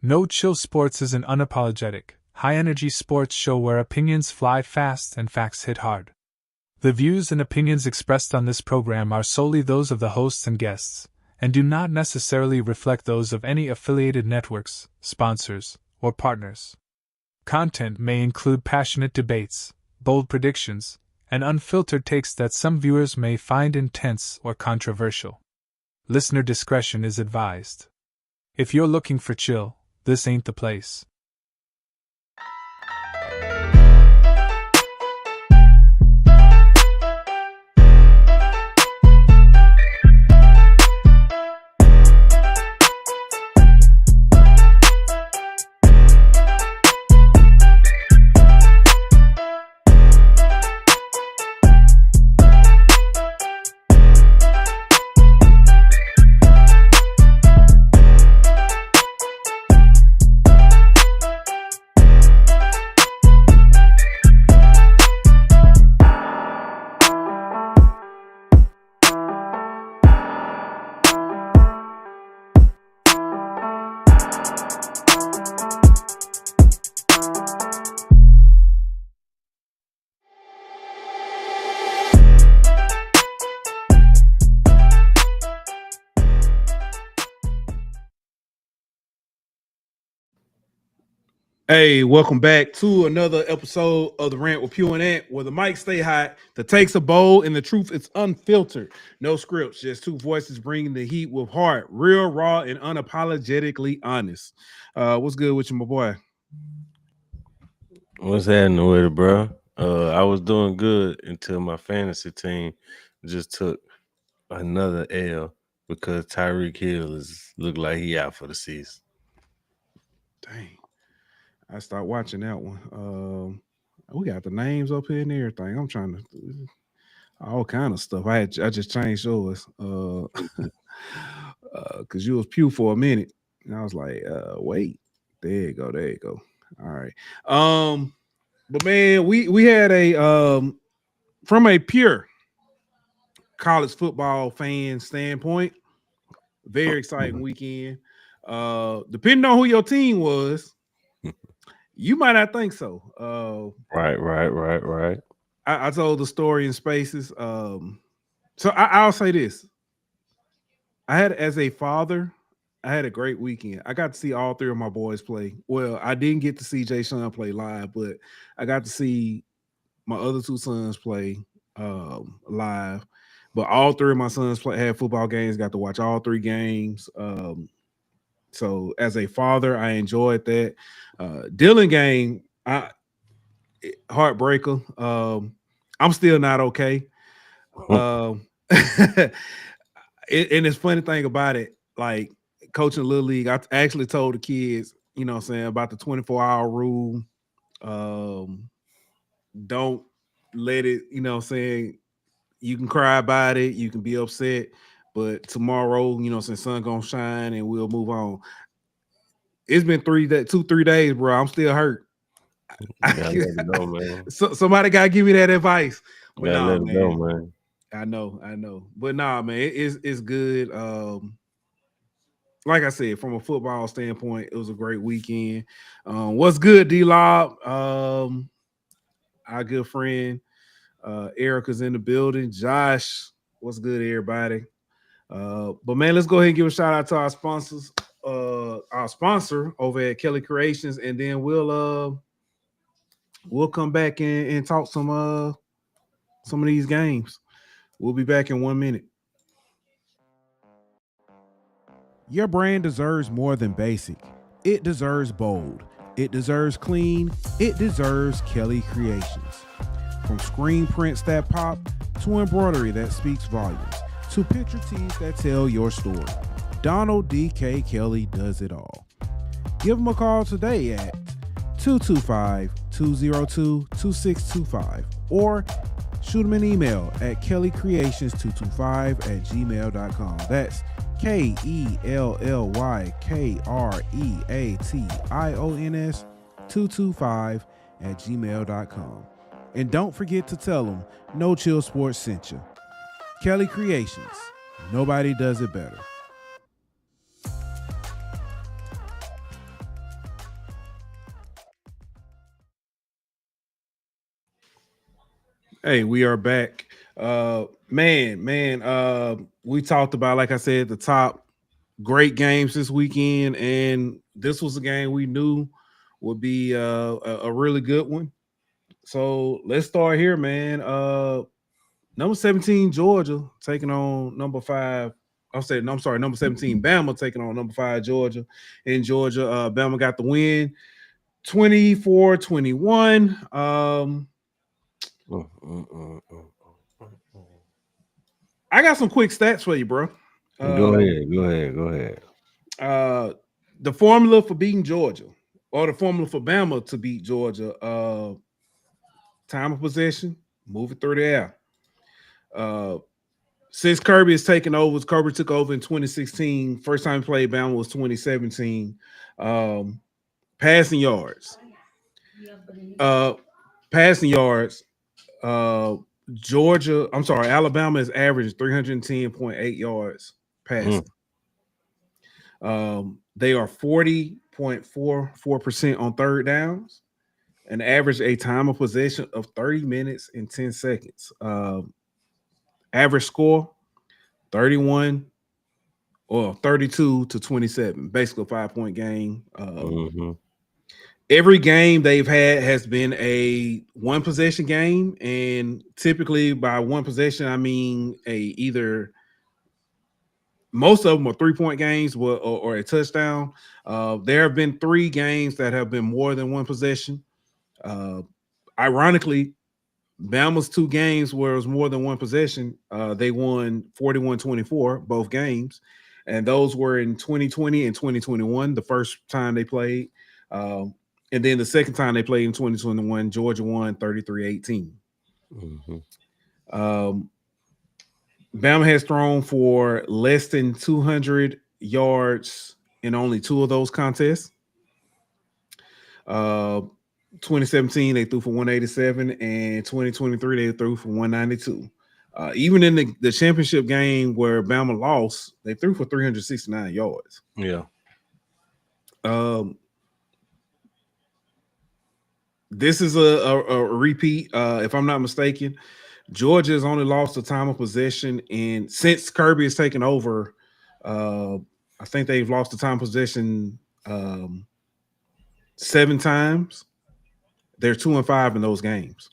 No Chill Sports is an unapologetic, high-energy sports show where opinions fly fast and facts hit hard. The views and opinions expressed on this program are solely those of the hosts and guests, and do not necessarily reflect those of any affiliated networks, sponsors, or partners. Content may include passionate debates, bold predictions, and unfiltered takes that some viewers may find intense or controversial. Listener discretion is advised. If you're looking for chill, this ain't the place. Hey, welcome back to another episode of the Rant with Pough Ant, where the mics stay hot, the takes are bold, and the truth is unfiltered. No scripts, just two voices bringing the heat with heart, real, raw, and unapologetically honest. What's good with you, my boy? What's happening with it, bro? I was doing good until my fantasy team just took another L because Tyreek Hill look like he out for the season. Dang. I start watching that one. We got the names up here and everything. I'm trying to all kind of stuff. I just changed yours. Cause you was Pew for a minute. And I was like, wait, there you go. All right. But man, we had a from a pure college football fan standpoint, very exciting weekend. Depending on who your team was, you might not think so. Right. I told the story in Spaces. So I'll say this. As a father, I had a great weekend. I got to see all three of my boys play. Well, I didn't get to see Jay Sean play live, but I got to see my other two sons play live. But all three of my sons had football games, got to watch all three games. So as a father, I enjoyed that. Dylan game, heartbreaker. I'm still not okay. And it's funny thing about it, like coaching Little League, I actually told the kids, you know what I'm saying, about the 24-hour rule. Don't let it, you know what I'm saying, you can cry about it, you can be upset, but tomorrow, you know what I'm saying, sun gonna shine and we'll move on. It's been 3 days, bro. I'm still hurt. Know, man. Somebody gotta give me that advice. But nah, man. Know, man. I know. But nah, man, it's good. Like I said, from a football standpoint, it was a great weekend. What's good, D-Lob? Our good friend Erica's in the building. Josh, what's good, everybody? But man, let's go ahead and give a shout out to our sponsors. Our sponsor over at Kelly Creations, and then we'll come back and talk some of these games. We'll be back in 1 minute. Your brand deserves more than basic. It deserves bold. It deserves clean. It deserves Kelly Creations. From screen prints that pop, to embroidery that speaks volumes, to picture tees that tell your story, Donald D.K. Kelly does it all. Give him a call today at 225-202-2625 or shoot him an email at kellycreations225@gmail.com. That's KELLYKREATIONS 225@gmail.com. And don't forget to tell them No Chill Sports sent you. Kelly Creations. Nobody does it better. Hey, we are back. We talked about, like I said, the top great games this weekend, and this was a game we knew would be a really good one. So let's start here, man. Number 17, Georgia taking on number 5. I'm sorry, number 17, Bama taking on number 5, Georgia. In Georgia, Bama got the win 24-21. I got some quick stats for you, bro. Go ahead. The formula for beating Georgia, or the formula for Bama to beat Georgia, time of possession, move it through the air. Since Kirby has taken over, Kirby took over in 2016. First time he played Bama was 2017. Passing yards. Passing yards. Alabama is average 310.8 yards passing. They are 40.44% on third downs, and average a time of possession of 30 minutes and 10 seconds. Average score 31 or 32-27, basically a 5-point game. Every game they've had has been a one possession game, and typically by one possession, I mean most of them are 3-point games or a touchdown. There have been 3 games that have been more than one possession. Ironically, Bama's 2 games where it was more than one possession, they won 41-24, both games. And those were in 2020 and 2021, the first time they played. And then the second time they played in 2021, Georgia won 33-18. Bama has thrown for less than 200 yards in only 2 of those contests. 2017, they threw for 187, and 2023, they threw for 192. Even in the championship game where Bama lost, they threw for 369 yards. Yeah. This is a repeat, if I'm not mistaken. Georgia has only lost the time of possession, and since Kirby has taken over, I think they've lost the time of possession 7 times. They're 2-5 in those games.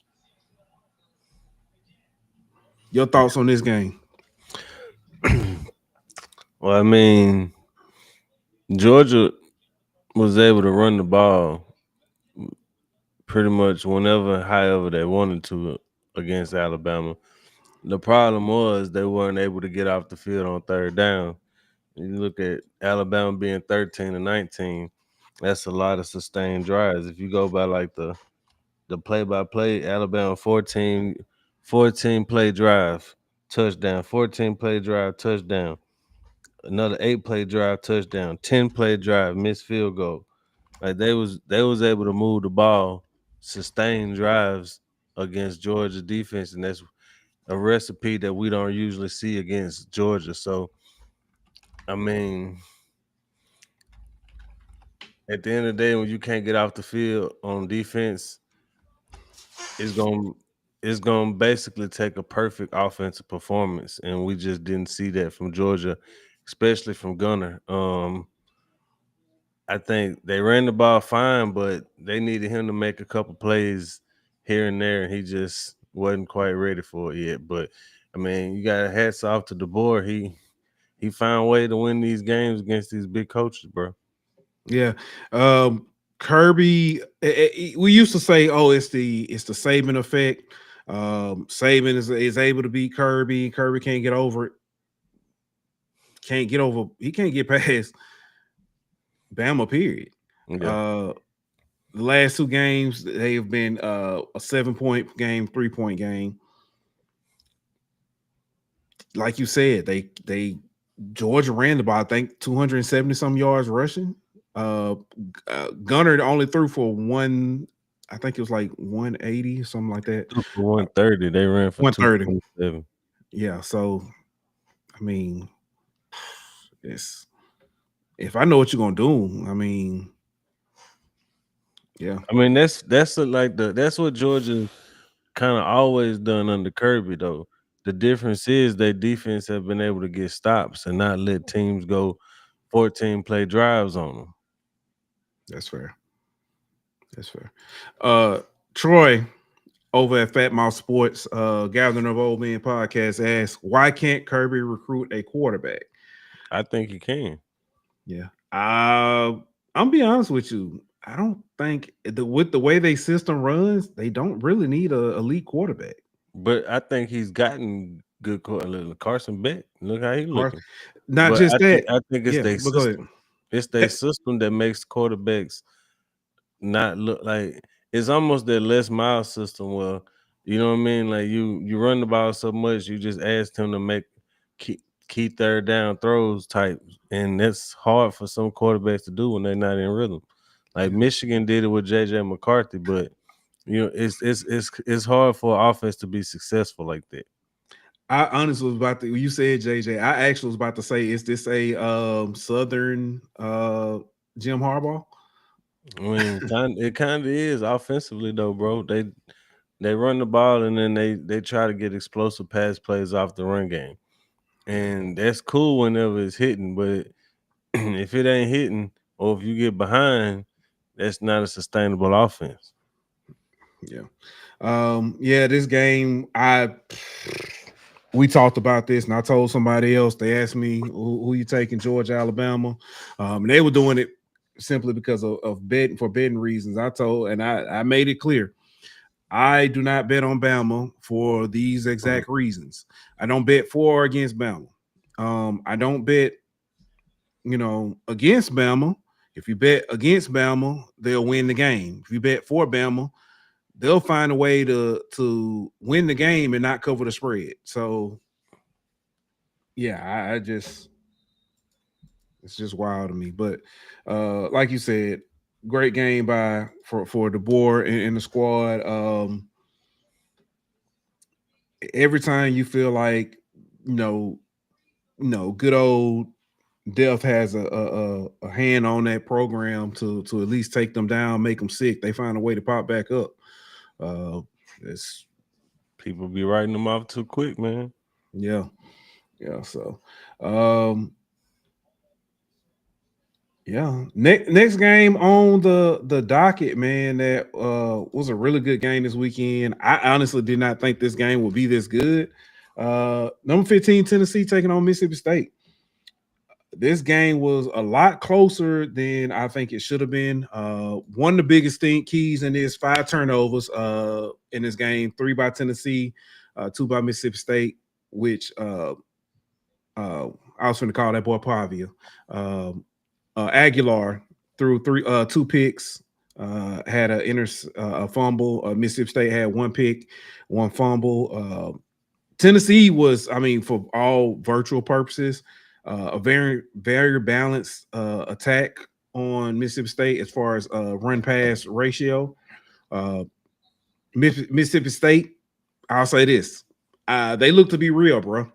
Your thoughts on this game? Well, I mean, Georgia was able to run the ball pretty much whenever, however they wanted to against Alabama. The problem was they weren't able to get off the field on third down. You look at Alabama being 13-19, that's a lot of sustained drives. If you go by like the play-by-play, Alabama 14 play drive, touchdown, 14 play drive, touchdown, another 8 play drive, touchdown, 10 play drive, missed field goal. Like they was able to move the ball, sustain drives against Georgia defense, and that's a recipe that we don't usually see against Georgia. So, I mean, at the end of the day, when you can't get off the field on defense, it's gonna basically take a perfect offensive performance, and we just didn't see that from Georgia, especially from Gunner. I think they ran the ball fine, but they needed him to make a couple plays here and there, and he just wasn't quite ready for it yet. But I mean, you got hats off to DeBoer. He found a way to win these games against these big coaches, bro. Yeah. Kirby, we used to say, "Oh, it's the Saban effect." Saban is able to beat Kirby. Kirby can't get over it. He can't get past Bama. Period. Yeah. The last 2 games they have been a 7-point game, 3-point game. Like you said, they Georgia ran the ball, I think 270 some yards rushing. Gunner only threw for I think it was like 180, something like that. For 130, they ran for 227. Yeah, so I mean, if I know what you're gonna do, I mean, yeah. I mean that's what Georgia kind of always done under Kirby though. The difference is their defense have been able to get stops and not let teams go 14 play drives on them. That's fair. That's fair. Troy over at Fat Mouth Sports, Gathering of Old Men podcast asks, why can't Kirby recruit a quarterback? I think he can. Yeah. I'm be honest with you. I don't think with the way they system runs, they don't really need a elite quarterback. But I think he's gotten good Carson Beck. Look how he looking. Not But just that. I think it's their go ahead. system. It's their system that makes quarterbacks not look like it's almost their Les Miles system. Well, you know what I mean? Like you run the ball so much, you just ask him to make key third down throws type, and that's hard for some quarterbacks to do when they're not in rhythm. Like Michigan did it with JJ McCarthy, but you know it's hard for an offense to be successful like that. I honestly was about to. You said JJ. I actually was about to say, is this a Southern Jim Harbaugh? I mean, it kind of is offensively though, bro. They run the ball and then they try to get explosive pass plays off the run game, and that's cool whenever it's hitting. But if it ain't hitting, or if you get behind, that's not a sustainable offense. Yeah. This game, we talked about this, and I told somebody else. They asked me who you taking, Georgia, Alabama, and they were doing it simply because of betting reasons. I made it clear. I do not bet on Bama for these exact reasons. I don't bet for or against Bama. I don't bet, against Bama. If you bet against Bama, they'll win the game. If you bet for Bama, they'll find a way to win the game and not cover the spread. So, yeah, it's just wild to me. But like you said, great game for the board and the squad. Every time you feel like good old Death has a hand on that program to at least take them down, make them sick, they find a way to pop back up. It's people be writing them off too quick, man. Yeah. So, next game on the docket, man. That was a really good game this weekend. I honestly did not think this game would be this good. Number 15 Tennessee taking on Mississippi State. This game was a lot closer than I think it should have been. One of the biggest keys in this 5 turnovers in this game, 3 by Tennessee, 2 by Mississippi State, which I was going to call that boy Pavia. Aguilar threw 2 picks, had a fumble. Mississippi State had 1 pick, 1 fumble. Tennessee was, for all virtual purposes, a very, very balanced attack on Mississippi State as far as run pass ratio. Mississippi State, I'll say this: they look to be real, bro.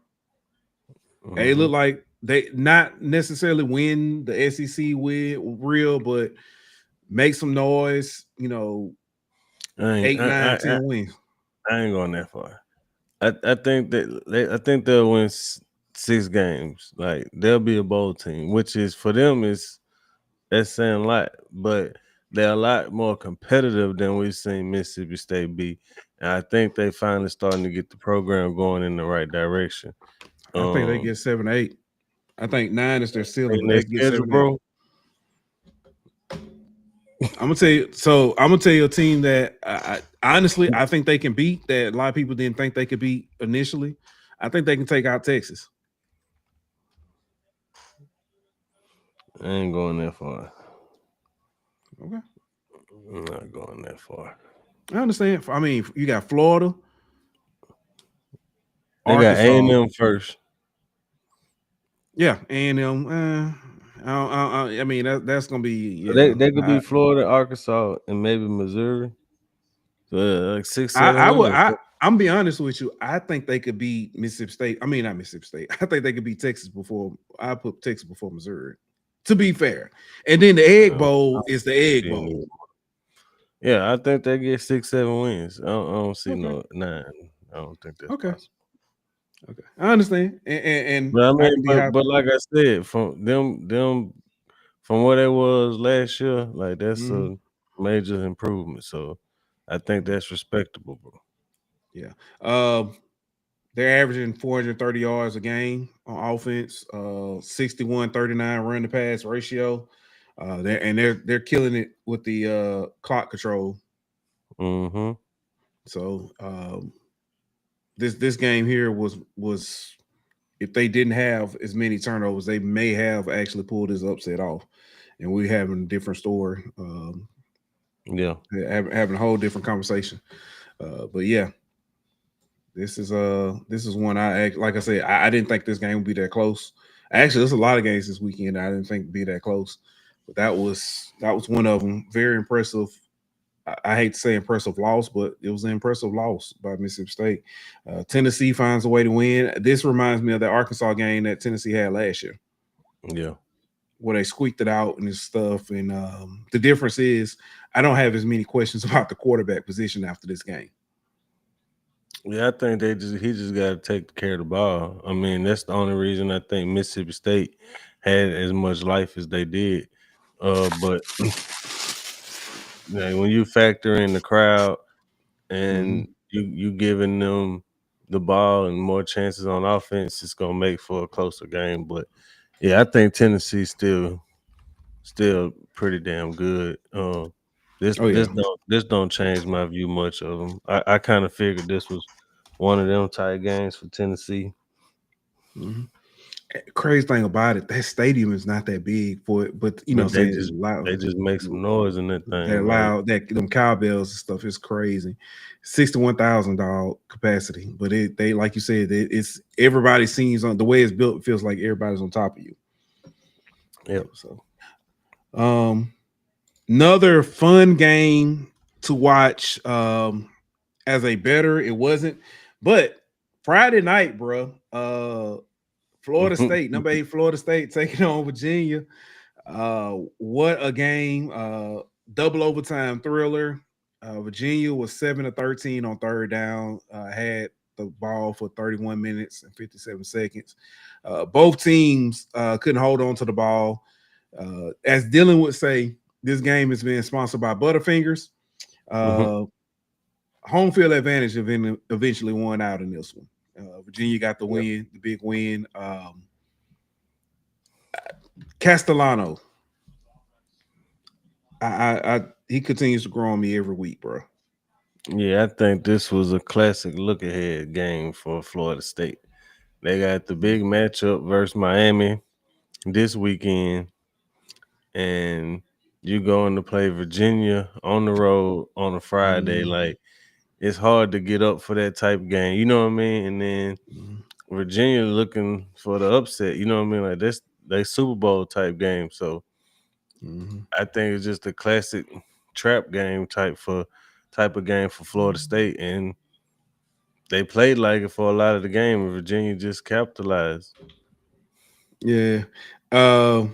Mm-hmm. They look like they not necessarily win the SEC with real, but make some noise. 8, 9, 10 wins. I ain't going that far. I think they'll win 6 games. Like they'll be a bowl team, which is for them that's saying a lot, but they're a lot more competitive than we've seen Mississippi State be. And I think they finally starting to get the program going in the right direction. I think they get 7, 8. I think 9 is their ceiling. They get 7, bro. I'm gonna tell you. So I'm gonna tell you a team that honestly I think they can beat. That a lot of people didn't think they could beat initially. I think they can take out Texas. I ain't going that far. Okay, I'm not going that far. I understand. You got Florida. They got A&M first. Yeah, A&M. That's gonna be. Yeah, they could be Florida, Arkansas, and maybe Missouri. Like 6, 7. I'm be honest with you. I think they could beat Mississippi State. Not Mississippi State. I think they could beat Texas before. I put Texas before Missouri. To be fair, and then the Egg Bowl is the Egg Bowl. Yeah, I think they get 6-7 wins. I don't see Okay. no 9. I don't think that's Okay. possible. Okay. I understand. And But I I mean, can be happy. but like I said, from them from what it was last year, like that's Mm-hmm. a major improvement. So I think that's respectable, bro. Yeah. They're averaging 430 yards a game on offense, 61-39 run to pass ratio. They're killing it with the clock control. Mm-hmm. So this game here was if they didn't have as many turnovers, they may have actually pulled this upset off, and we're having a different story. Yeah. Having a whole different conversation. But yeah, this is one like I said, I didn't think this game would be that close. Actually, there's a lot of games this weekend I didn't think would be that close, but that was one of them. Very impressive. I hate to say impressive loss, but it was an impressive loss by Mississippi State. Tennessee finds a way to win. This reminds me of that Arkansas game that Tennessee had last year, Yeah. where they squeaked it out and stuff. And the difference is I don't have as many questions about the quarterback position after this game. Yeah, I think he just got to take care of the ball. I mean, that's the only reason I think Mississippi State had as much life as they did. But when you factor in the crowd and you giving them the ball and more chances on offense, it's gonna make for a closer game. But yeah, I think Tennessee's still pretty damn good. This Oh yeah. this don't change my view much of them. I kind of figured this was one of them tight games for Tennessee. Mm-hmm. Crazy thing about it, that stadium is not that big for it, but you know But what I'm saying, it's loud. they just make some noise in that That thing, man. loud, that them cowbells and stuff is crazy. 61,000 capacity, but they like you said, it's everybody seems on the way it's built. It feels like everybody's on top of you. Yep. So, another fun game to watch. As a better, it wasn't, but Friday night, bro. Florida State, number 8 Florida State taking on Virginia. What a game. Double overtime thriller. Virginia was 7-13 on third down, had the ball for 31 minutes and 57 seconds. Both teams couldn't hold on to the ball. As Dylan would say, this game is being sponsored by Butterfingers. Home field advantage eventually won out in this one. Virginia got the win, the big win. Castellano. He continues to grow on me every week, bro. Yeah, I think this was a classic look ahead game for Florida State. They got the big matchup versus Miami this weekend, and you going to play Virginia on the road on a Friday. Like, it's hard to get up for that type of game. You know what I mean? And then Virginia looking for the upset. You know what I mean? Like, this they Super Bowl type game. So I think it's just a classic trap game type of game for Florida State, and they played like it for a lot of the game, and Virginia just capitalized. Yeah. Troy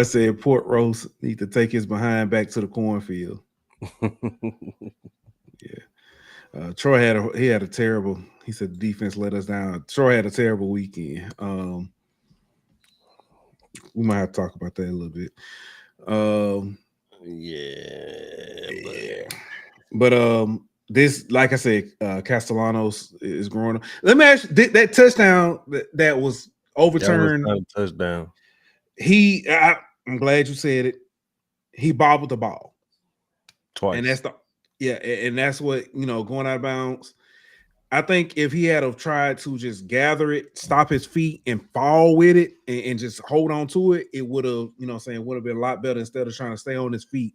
said Port Roast need to take his behind back to the cornfield. Yeah. Troy had a terrible. He said the defense let us down. Troy had a terrible weekend. We might have to talk about that a little bit. Yeah. But this, like I said, Castellanos is growing up. Let me ask you, that touchdown that was overturned. That was not a touchdown. I'm glad you said it. He bobbled the ball Twice. And that's what, going out of bounds. I think if he had have tried to just gather it, stop his feet, and fall with it, and just hold on to it, it would have, would have been a lot better instead of trying to stay on his feet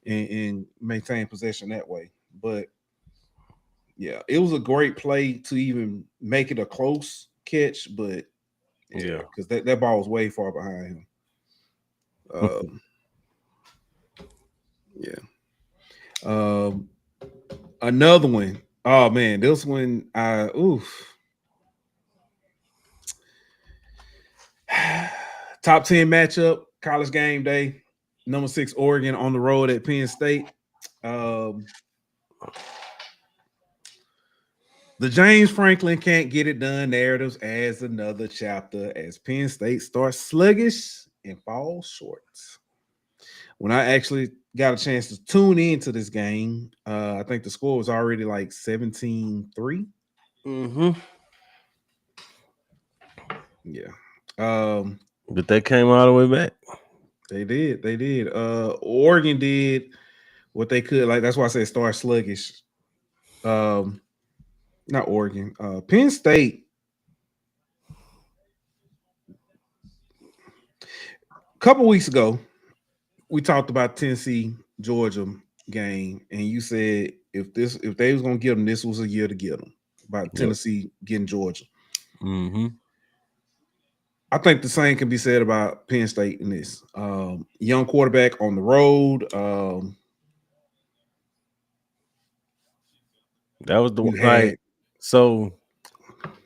and maintain possession that way. But yeah, it was a great play to even make it a close catch, but yeah, because that ball was way far behind him. Another one. Oh man, this one. Top 10 matchup, college game day. Number 6, Oregon on the road at Penn State. The James Franklin can't get it done narratives adds another chapter as Penn State starts sluggish and falls short. When I actually got a chance to tune into this game, I think the score was already like 17-3. Mm-hmm. Yeah. But they came all the way back. They did. Oregon did what they could. Like, that's why I said start sluggish. Not Oregon. Penn State. A couple weeks ago, we talked about Tennessee Georgia game, and you said if they was gonna get them, this was a year to get them. About Tennessee getting Georgia. Mm-hmm. I think the same can be said about Penn State in this. Young quarterback on the road. That was the so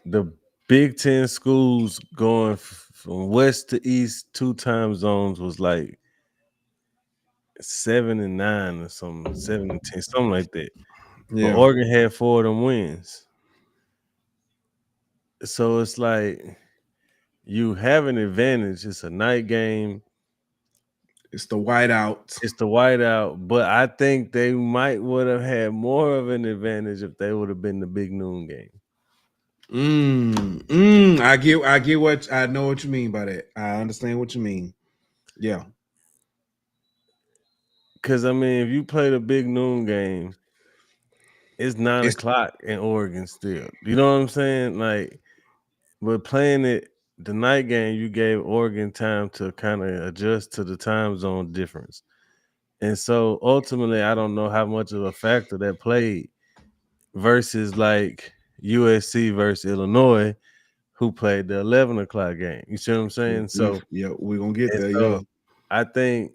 the Big Ten schools going from west to east 2 time zones was like 7 and 9 or something, 7 and 10, something like that. Yeah. But Oregon had 4 of them wins. So it's like you have an advantage. It's a night game. It's the whiteout. But I think they might would have had more of an advantage if they would have been the big noon game. I get what I know what you mean by that. I understand what you mean. Yeah. Because I mean, if you play the big noon game, it's 9 o'clock in Oregon still. You know what I'm saying? Like, but playing it the night game, you gave Oregon time to kind of adjust to the time zone difference. And so ultimately, I don't know how much of a factor that played versus like USC versus Illinois, who played the 11 o'clock game. You see what I'm saying? So yeah, we're gonna get there. So yeah. I think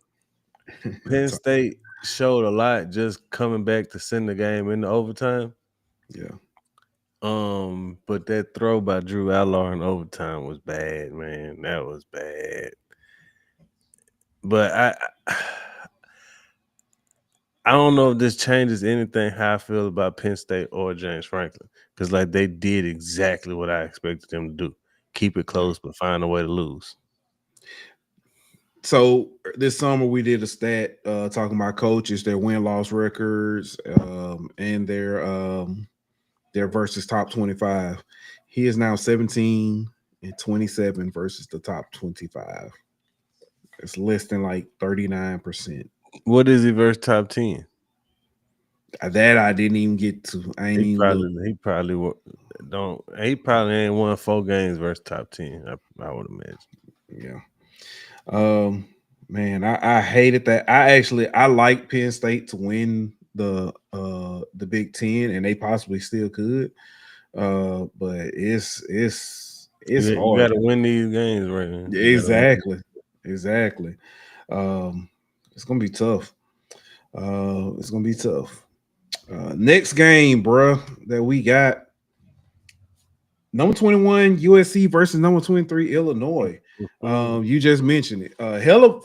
Penn State showed a lot just coming back to send the game into overtime. Yeah. But that throw by Drew Allar in overtime was bad, man. That was bad. But I don't know if this changes anything how I feel about Penn State or James Franklin. Because like they did exactly what I expected them to do. Keep it close, but find a way to lose. So this summer we did a stat talking about coaches, their win-loss records, and their versus top 25. He is now 17-27 versus the top 25. It's less than like 39%. What is he versus top 10? That I didn't even get to. He probably ain't won 4 games versus top 10. I would imagine. Yeah. Man, I hated that. I like Penn State to win the Big Ten, and they possibly still could. But it's hard. You got to win these games right now. Exactly. It's gonna be tough. Next game, bruh, that we got. Number 21 USC versus number 23 Illinois. You just mentioned it.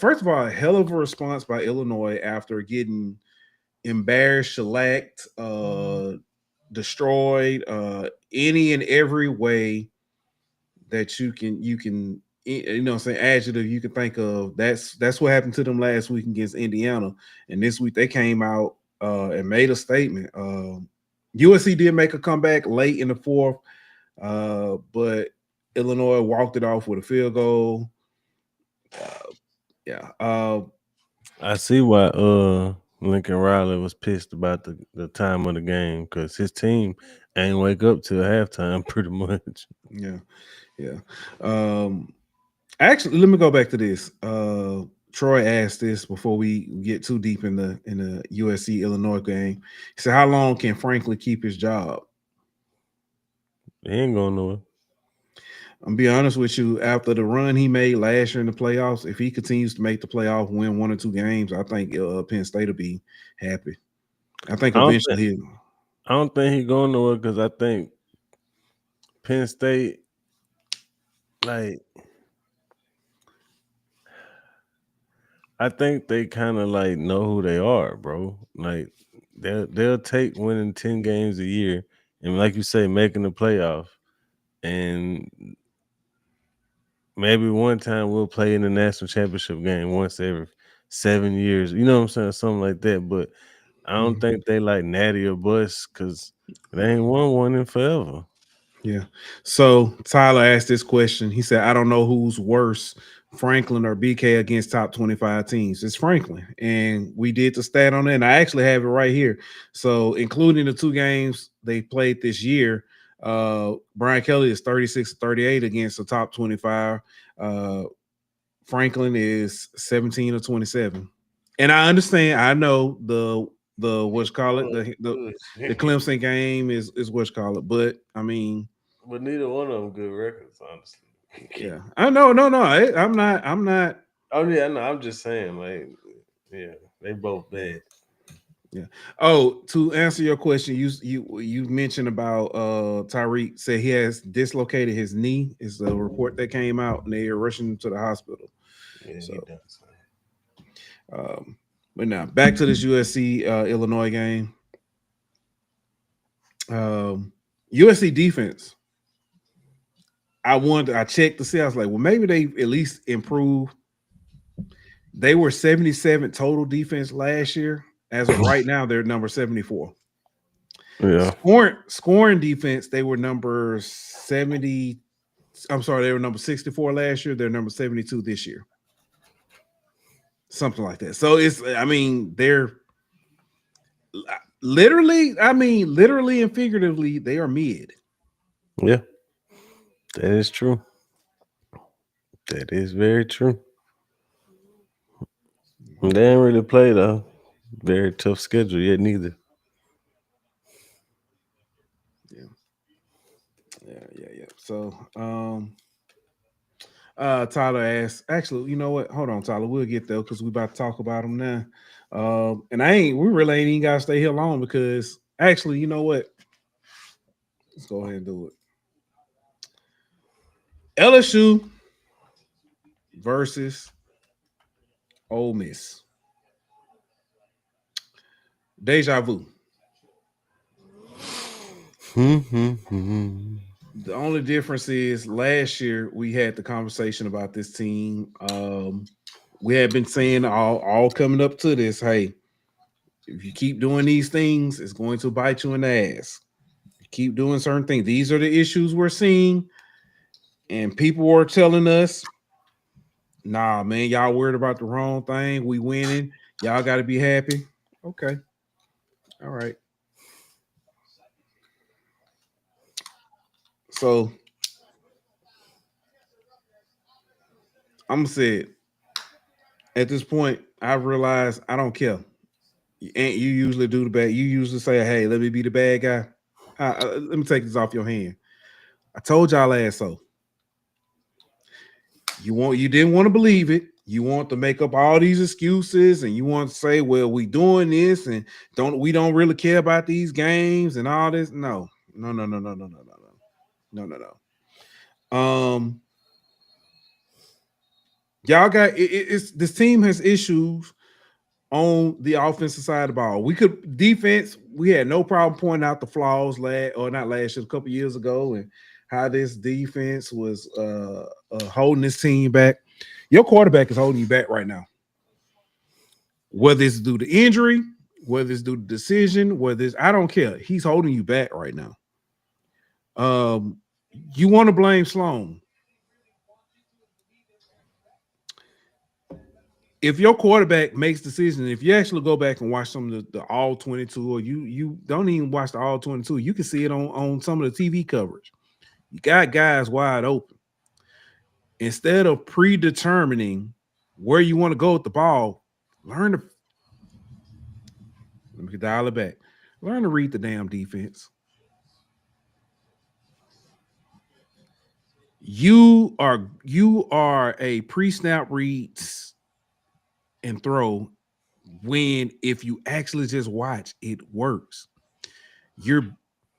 First of all, a hell of a response by Illinois after getting embarrassed, shellacked, destroyed, any and every way that you can, you know what I'm saying, adjective you can think of. That's what happened to them last week against Indiana. And this week they came out and made a statement. USC did make a comeback late in the fourth. But Illinois walked it off with a field goal. I see why Lincoln Riley was pissed about the time of the game because his team ain't wake up till halftime pretty much. Yeah. Actually, let me go back to this. Troy asked this before we get too deep in the USC Illinois game. He said, "How long can Franklin keep his job?" He ain't going nowhere. I'm be honest with you. After the run he made last year in the playoffs, if he continues to make the playoff, win 1 or 2 games, I think Penn State will be happy. I think eventually I don't think he's going nowhere because I think Penn State, like, I think they kind of like know who they are, bro. Like they'll take winning 10 games a year and like you say, making the playoffs. And maybe one time we'll play in the national championship game once every 7 years. You know what I'm saying? Something like that. But I don't think they like Natty or Bus because they ain't won one in forever. Yeah. So Tyler asked this question. He said, I don't know who's worse, Franklin or BK against top 25 teams. It's Franklin. And we did the stat on it. And I actually have it right here. So, including the 2 games they played this year, Brian Kelly is 36-38 against the top 25. Franklin is 17 or 27. And I understand, I know the what's call it, the Clemson game is what's call it, but I mean, But neither one of them good records, honestly. yeah, I know, no, I'm not. Oh yeah, no, I'm just saying, like, yeah, they both bad. Yeah. Oh, to answer your question, you mentioned about Tyreek said he has dislocated his knee. Is the report that came out, and they are rushing him to the hospital. Yeah, So, he does. but now back to this USC Illinois game. USC defense. I checked to see. I was like, well, maybe they at least improve. They were 77 total defense last year. As of right now, they're number 74. Yeah. Scoring defense, they were number 70. I'm sorry, they were number 64 last year. They're number 72 this year. Something like that. So they're literally and figuratively, they are mid. Yeah. That is true. That is very true. They ain't really played a very tough schedule yet, neither. Yeah. So, Tyler asked, actually, you know what? Hold on, Tyler. We'll get there because we're about to talk about them now. And we really ain't even got to stay here long because actually, you know what? Let's go ahead and do it. LSU versus Ole Miss. Deja vu. The only difference is last year we had the conversation about this team. We had been saying all coming up to this, hey, if you keep doing these things, it's going to bite you in the ass. You keep doing certain things. These are the issues we're seeing. And people were telling us, nah, man, y'all worried about the wrong thing. We winning. Y'all got to be happy. Okay. All right. So I'm gonna say it. At this point, I realized I don't care. And you usually do the bad. You usually say, "Hey, let me be the bad guy. Let me take this off your hand." I told y'all last so. You didn't want to believe it. You want to make up all these excuses, and you want to say, "Well, we doing this, and we don't really care about these games and all this." No. Y'all got it's this team has issues on the offensive side of the ball. We could defense, we had no problem pointing out the flaws not last year, a couple years ago, and how this defense was holding this team back. Your quarterback is holding you back right now. Whether it's due to injury, whether it's due to decision, I don't care. He's holding you back right now. You want to blame Sloan. If your quarterback makes decisions, if you actually go back and watch some of the all 22, or you don't even watch the all 22, you can see it on some of the TV coverage. You got guys wide open. Instead of predetermining where you want to go with the ball, let me dial it back. Learn to read the damn defense. You are a pre-snap reads and throw when if you actually just watch, it works. You're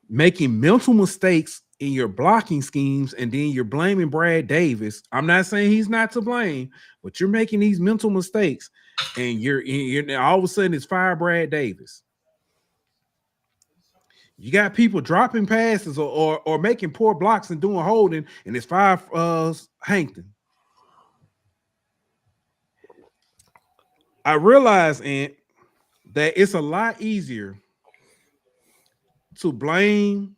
making mental mistakes in your blocking schemes, and then you're blaming Brad Davis. I'm not saying he's not to blame, but you're making these mental mistakes. and you're now all of a sudden it's fire Brad Davis. You got people dropping passes or making poor blocks and doing holding, and it's five Hankton. I realize, Ant, that it's a lot easier to blame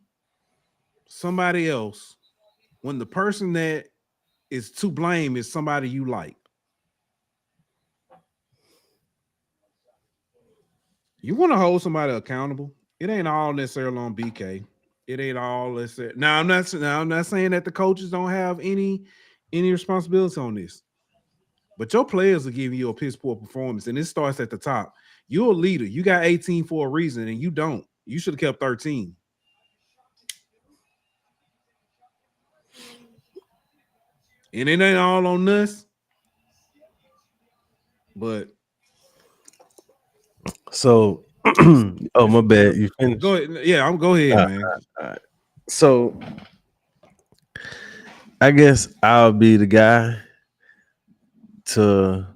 somebody else when the person that is to blame is somebody you like. You want to hold somebody accountable. It ain't all necessarily on BK. It ain't all necessarily. Now I'm not saying that the coaches don't have any responsibility on this. But your players are giving you a piss poor performance, and it starts at the top. You're a leader. You got 18 for a reason, and you don't. You should have kept 13. And it ain't all on us. But so, oh my bad, you finished. Go ahead. Yeah, I'm go ahead, man. All right. So, I guess I'll be the guy to.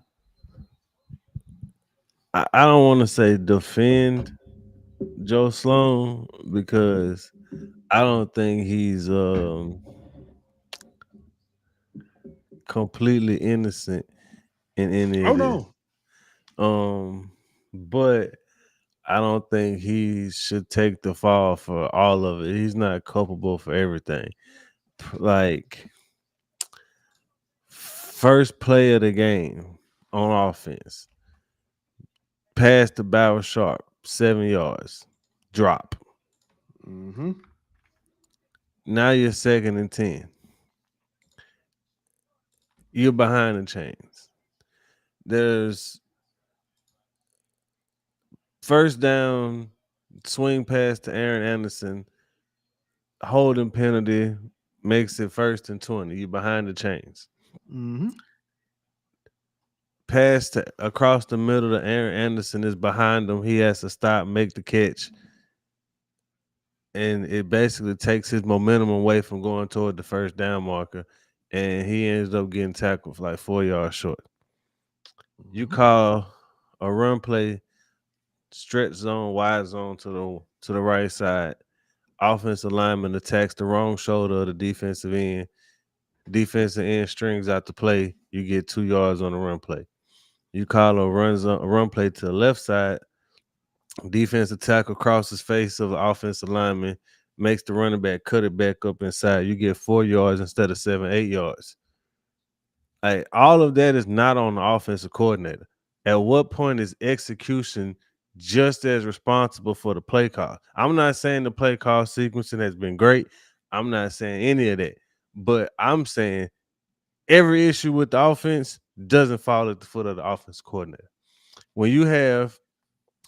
I don't want to say defend Joe Sloan because I don't think he's completely innocent in any of this. But I don't think he should take the fall for all of it. He's not culpable for everything. Like first play of the game on offense, pass to Bauer Sharp, 7 yards, drop. Mm-hmm. Now you're 2nd and 10. You're behind the chains. There's first down, swing pass to Aaron Anderson, holding penalty, makes it 1st and 20. You're behind the chains. Mm-hmm. Pass to across the middle to Aaron Anderson is behind him. He has to stop, make the catch. And it basically takes his momentum away from going toward the first down marker. And he ends up getting tackled for like 4 yards short. You call a run play, stretch zone, wide zone to the right side. Offensive lineman attacks the wrong shoulder of the defensive end. Defensive end strings out the play. You get 2 yards on the run play. You call a run play to the left side. Defensive tackle crosses face of the offensive lineman, makes the running back cut it back up inside. You get 4 yards instead of 7, 8 yards. Like all of that is not on the offensive coordinator. At what point is execution just as responsible for the play call? I'm not saying the play call sequencing has been great. I'm not saying any of that. But I'm saying every issue with the offense doesn't fall at the foot of the offense coordinator. When you have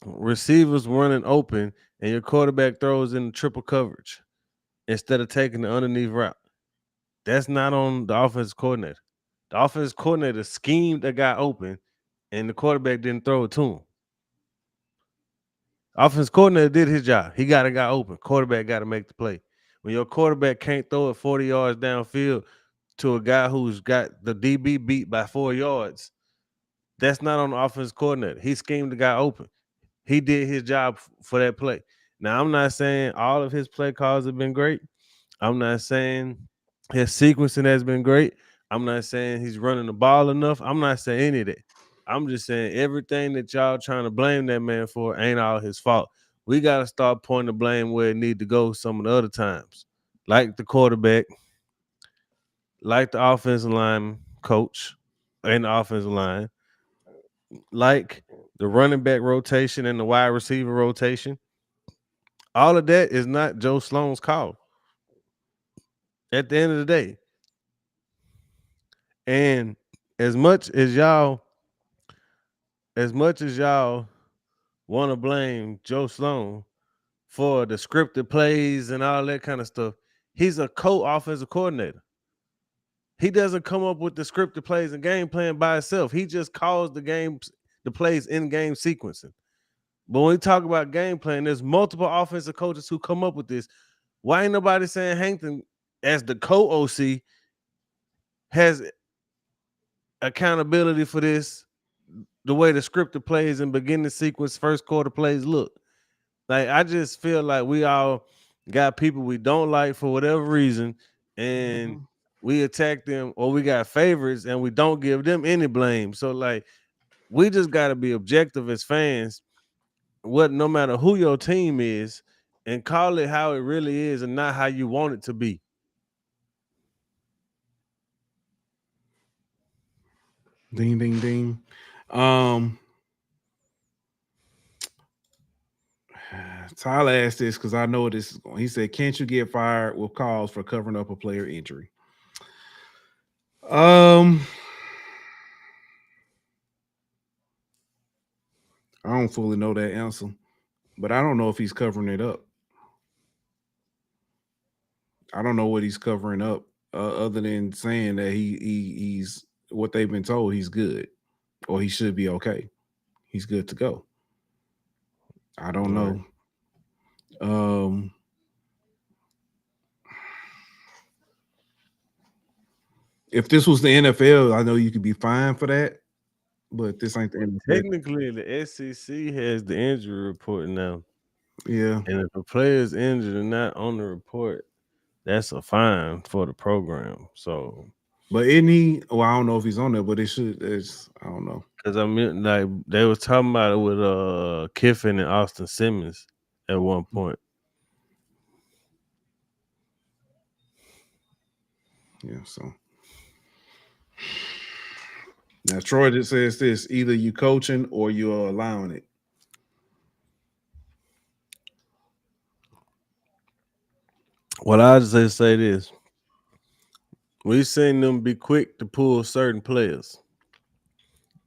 receivers running open and your quarterback throws in triple coverage instead of taking the underneath route, that's not on the offensive coordinator. The offensive coordinator schemed a guy open and the quarterback didn't throw it to him. Offensive coordinator did his job. He got a guy open. Quarterback got to make the play. When your quarterback can't throw it 40 yards downfield to a guy who's got the DB beat by 4 yards, that's not on the offensive coordinator. He schemed the guy open. He did his job for that play. Now, I'm not saying all of his play calls have been great. I'm not saying his sequencing has been great. I'm not saying he's running the ball enough. I'm not saying any of that. I'm just saying everything that y'all trying to blame that man for ain't all his fault. We got to start pointing the blame where it need to go some of the other times, like the quarterback, like the offensive line coach and the offensive line, like the running back rotation and the wide receiver rotation. All of that is not Joe Sloan's call at the end of the day. And as much as y'all want to blame Joe Sloan for the scripted plays and all that kind of stuff, he's a co-offensive coordinator. He doesn't come up with the scripted plays and game plan by himself. He just calls the plays in game sequencing. But when we talk about game plan, there's multiple offensive coaches who come up with this. Why ain't nobody saying Hankton, as the co-OC, has accountability for this the way the scripted plays and beginning sequence first quarter plays look. Like I just feel like we all got people we don't like for whatever reason, and we attack them, or we got favorites and we don't give them any blame. So like we just got to be objective as fans, no matter who your team is, and call it how it really is and not how you want it to be. Ding, ding, ding. Tyler asked this because I know this is going. He said, "Can't you get fired with cause for covering up a player injury?" I don't fully know that answer, but I don't know if he's covering it up. I don't know what he's covering up, other than saying that he's what they've been told he's good, or he should be okay. He's good to go. I don't know. If this was the NFL, I know you could be fined for that, but this ain't the NFL. Technically, the SEC has the injury report now. Yeah. And if a player is injured and not on the report, that's a fine for the program. So, but isn't he? Well, I don't know if he's on there, but it should. I don't know. Because I mean, like they was talking about it with Kiffin and Austin Simmons at one point. Yeah. So now Troy just says this: either you coaching or you're allowing it. Well, I just say this: we've seen them be quick to pull certain players.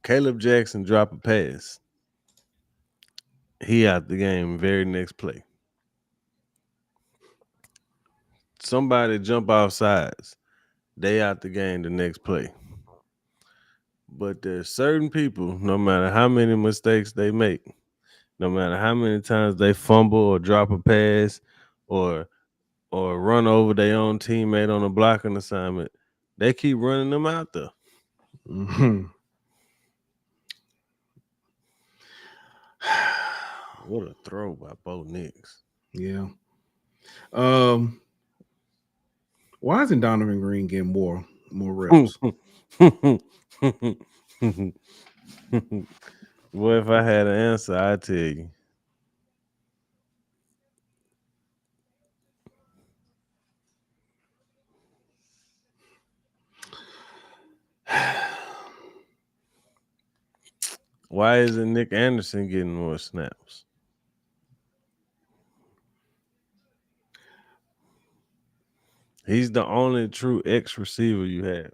Caleb Jackson drop a pass. He out the game very next play. Somebody jump off sides. They out the game the next play. But there's certain people, no matter how many mistakes they make, no matter how many times they fumble or drop a pass or run over their own teammate on a blocking assignment, they keep running them out there. Mm-hmm. What a throw by Bo Nix. Yeah. Why isn't Donovan Green getting more reps? Well, if I had an answer, I'd tell you. Why isn't Nick Anderson getting more snaps? He's the only true X receiver you have.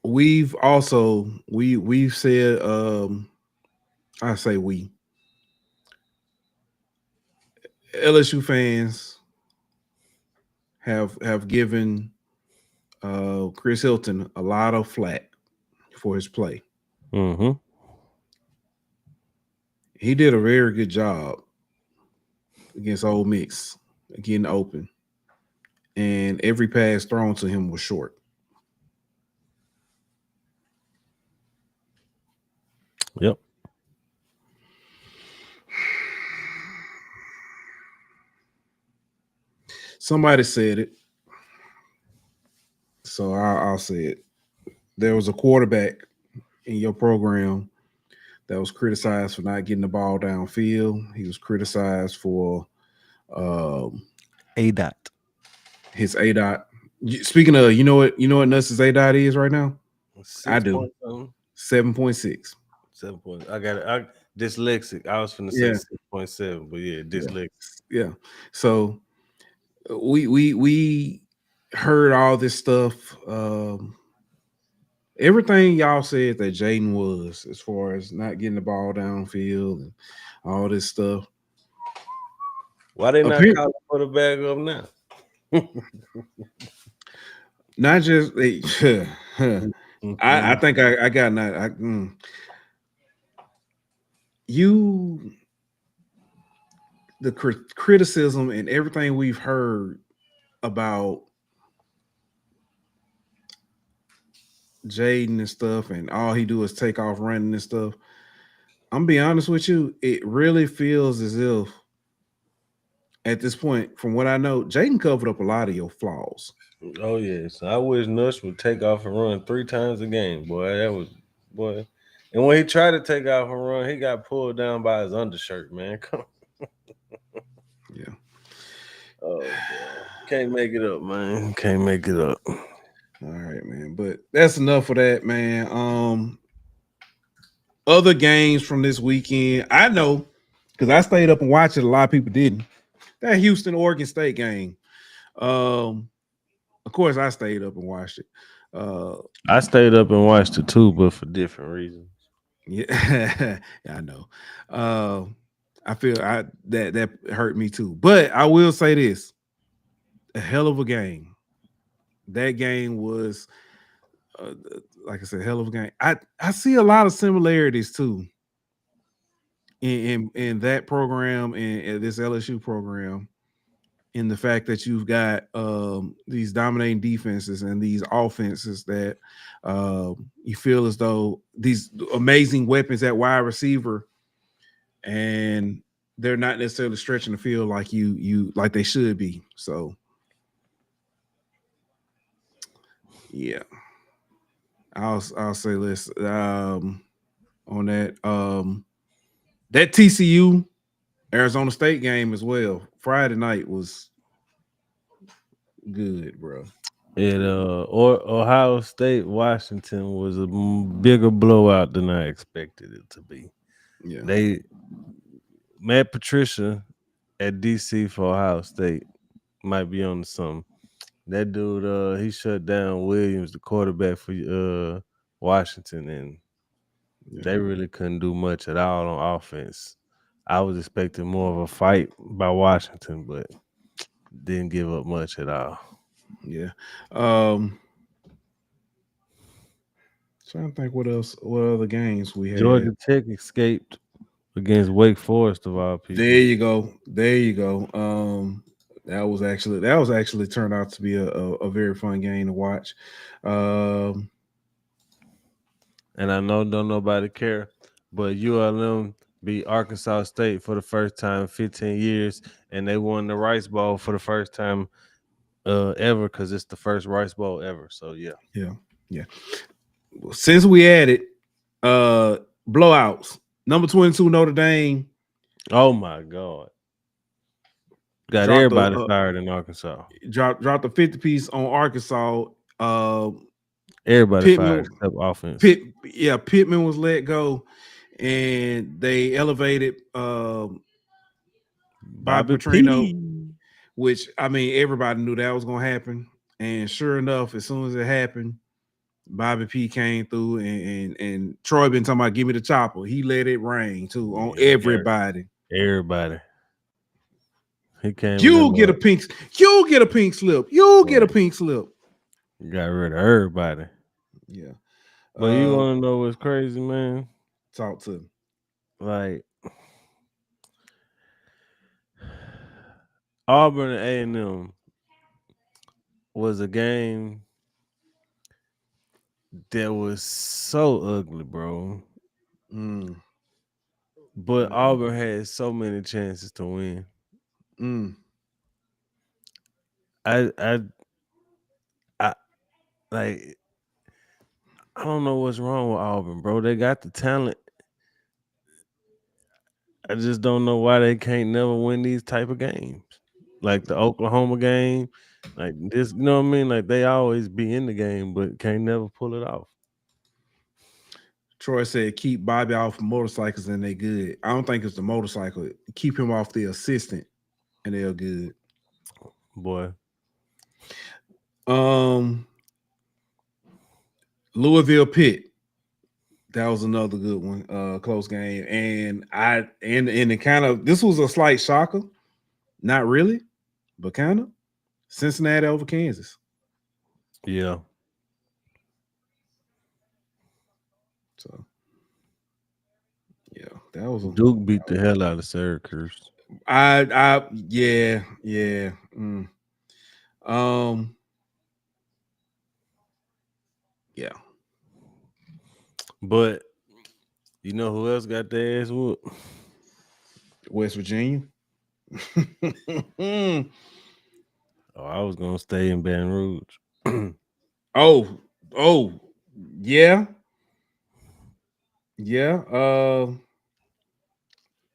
We've also we've said I say we LSU fans have given Chris Hilton a lot of flack for his play. Mm-hmm. He did a very good job against Ole Miss, getting open, and every pass thrown to him was short. Yep. Somebody said it, so I'll say it. There was a quarterback in your program that was criticized for not getting the ball downfield. He was criticized for A-dot. his A-dot. Speaking of, you know what Nuss's A-dot is right now? I do. 7.6. 7 points. I got it. I dyslexic. I was finna say 6.7, but yeah, dyslexic. Yeah. So we heard all this stuff. Everything y'all said that Jaden was, as far as not getting the ball downfield and all this stuff. Why they not calling for the bag up now? Not just I think I got not the criticism and everything we've heard about Jaden and stuff, and all he do is take off running and stuff. I'm be honest with you, it really feels as if at this point, from what I know, Jaden covered up a lot of your flaws. Oh yes, I wish Nush would take off and run 3 times a game, boy. That was boy. And when he tried to take off and run, he got pulled down by his undershirt, man. Come Yeah. Oh boy. Can't make it up, man. Can't make it up. All right, man. But that's enough of that, man. Other games from this weekend, I know because I stayed up and watched it. A lot of people didn't. That Houston Oregon State game. Of course, I stayed up and watched it. I stayed up and watched it too, but for different reasons. Yeah, yeah, I know. I feel that hurt me too. But I will say this: a hell of a game. That game was, like I said, hell of a game. I see a lot of similarities too in that program and this LSU program. In the fact that you've got these dominating defenses and these offenses that you feel as though these amazing weapons at wide receiver, and they're not necessarily stretching the field like you like they should be. So, yeah, I'll say this on that that TCU Arizona State game as well. Friday night was good, bro. Ohio State Washington was a bigger blowout than I expected it to be. Yeah, They Matt Patricia at DC for Ohio State might be on to something. That dude, he shut down Williams, the quarterback for Washington, and they really couldn't do much at all on offense. I was expecting more of a fight by Washington, but didn't give up much at all. Yeah. Trying to think what other games we had. Georgia Tech escaped against Wake Forest of all people. There you go. That was actually turned out to be a very fun game to watch. And I know don't nobody care, but ULM beat Arkansas State for the first time in 15 years, and they won the Rice Bowl for the first time ever because it's the first Rice Bowl ever. So yeah. Since we added blowouts, number 22 Notre Dame. Oh my God. Got everybody fired in Arkansas. Dropped the 50 piece on Arkansas. Everybody fired except offense. Pittman was let go, and they elevated Bobby Petrino, which I mean everybody knew that was going to happen. And sure enough, as soon as it happened, Bobby P came through, and Troy been talking about give me the chopper. He let it rain too on everybody. Everybody. He came. You'll get a pink slip. You'll get a pink slip. Got rid of everybody. Yeah. But you want to know what's crazy, man? Talk to me. Like Auburn and A&M was a game that was so ugly, bro. But Auburn had so many chances to win. I like. I don't know what's wrong with Auburn, bro. They got the talent. I just don't know why they can't never win these type of games. Like the Oklahoma game, like this, you know what I mean? Like they always be in the game, but can't never pull it off. Troy said, keep Bobby off motorcycles and they good. I don't think it's the motorcycle. Keep him off the assistant and they're good. Boy. Louisville Pitt. That was another good one. Close game. And it kind of, this was a slight shocker. Not really, but kind of. Cincinnati over Kansas. Yeah. So, yeah, that was Duke beat the hell out of Syracuse. Yeah. Yeah. But you know who else got their ass whooped? West Virginia. Oh, I was gonna stay in Baton Rouge. oh, yeah. Yeah.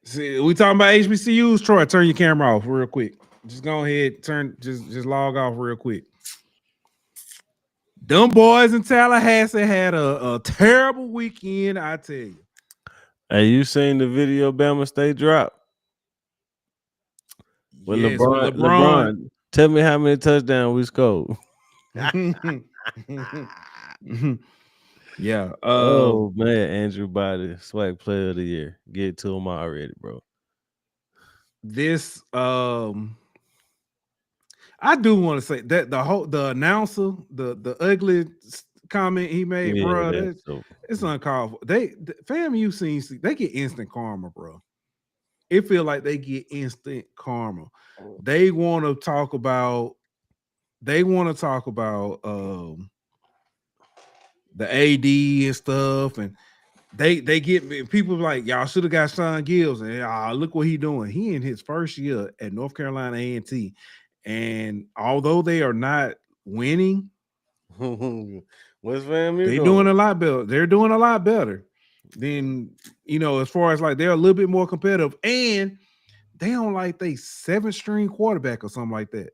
See, we talking about HBCUs. Troy, turn your camera off real quick. Just go ahead, just log off real quick. Them boys in Tallahassee had a terrible weekend, I tell you. Hey, you seen the video Bama State drop? With Yes, LeBron, tell me how many touchdowns we scored. Yeah. Oh man, Andrew Body, swag player of the year. Get to him already, bro. This I do want to say that the announcer, the ugly comment he made, Yeah, bro, so it's uncalled for. FAMU seems they get instant karma, bro. It feel like they get instant karma. They want to talk about the AD and stuff, and they get people like y'all should have got Sean Gibbs, and look what he doing. He in his first year at North Carolina A&T, and although they are not winning, what's FAMU they doing? doing a lot better. They're doing a lot better than as far as like they're a little bit more competitive, and they don't like they 7th-string quarterback or something like that.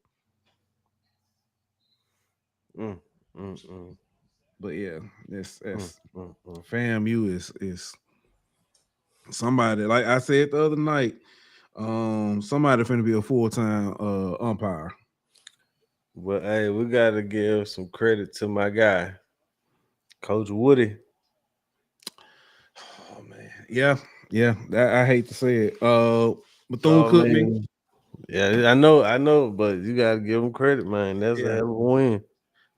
But yeah, that's FAMU is somebody, like I said the other night, somebody finna be a full-time umpire. But hey, we gotta give some credit to my guy, Coach Woody. Oh man, yeah. I hate to say it. Bethune-Cookman. Yeah, I know, but you gotta give him credit, man. That's a hell of a win.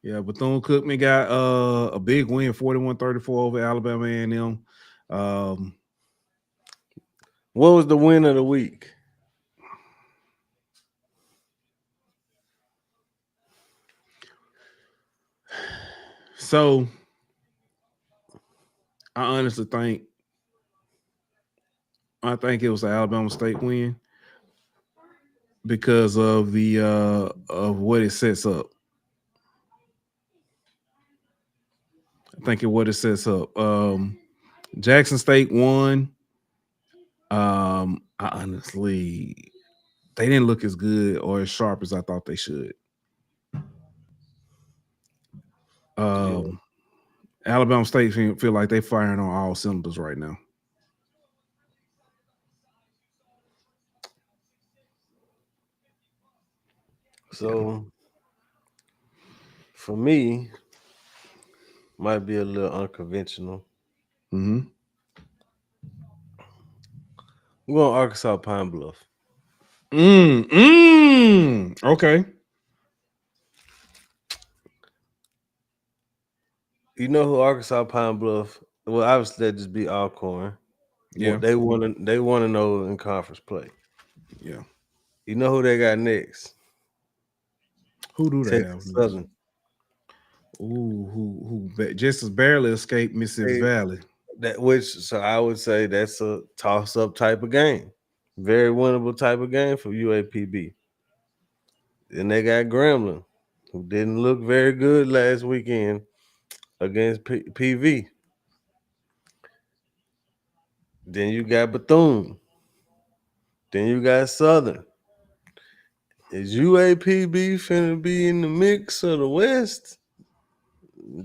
Yeah, Bethune-Cookman got a big win, 41-34 over Alabama A&M. What was the win of the week? So I honestly think it was an Alabama State win because of the of what it sets up. I think what it sets up. Jackson State won. I honestly, they didn't look as good or as sharp as I thought they should. Alabama State feel like they're firing on all cylinders right now. So for me, might be a little unconventional. Mm-hmm. We're going Arkansas Pine Bluff. Okay. You know who Arkansas Pine Bluff? Well, obviously that just be Alcorn. Yeah. They want to know in conference play. Yeah. You know who they got next? Who do they have? Southern. Who just as barely escaped Mississippi Valley. So I would say that's a toss-up type of game. Very winnable type of game for UAPB. Then they got Grambling, who didn't look very good last weekend against PV. Then you got Bethune. Then you got Southern. Is UAPB finna be in the mix of the West?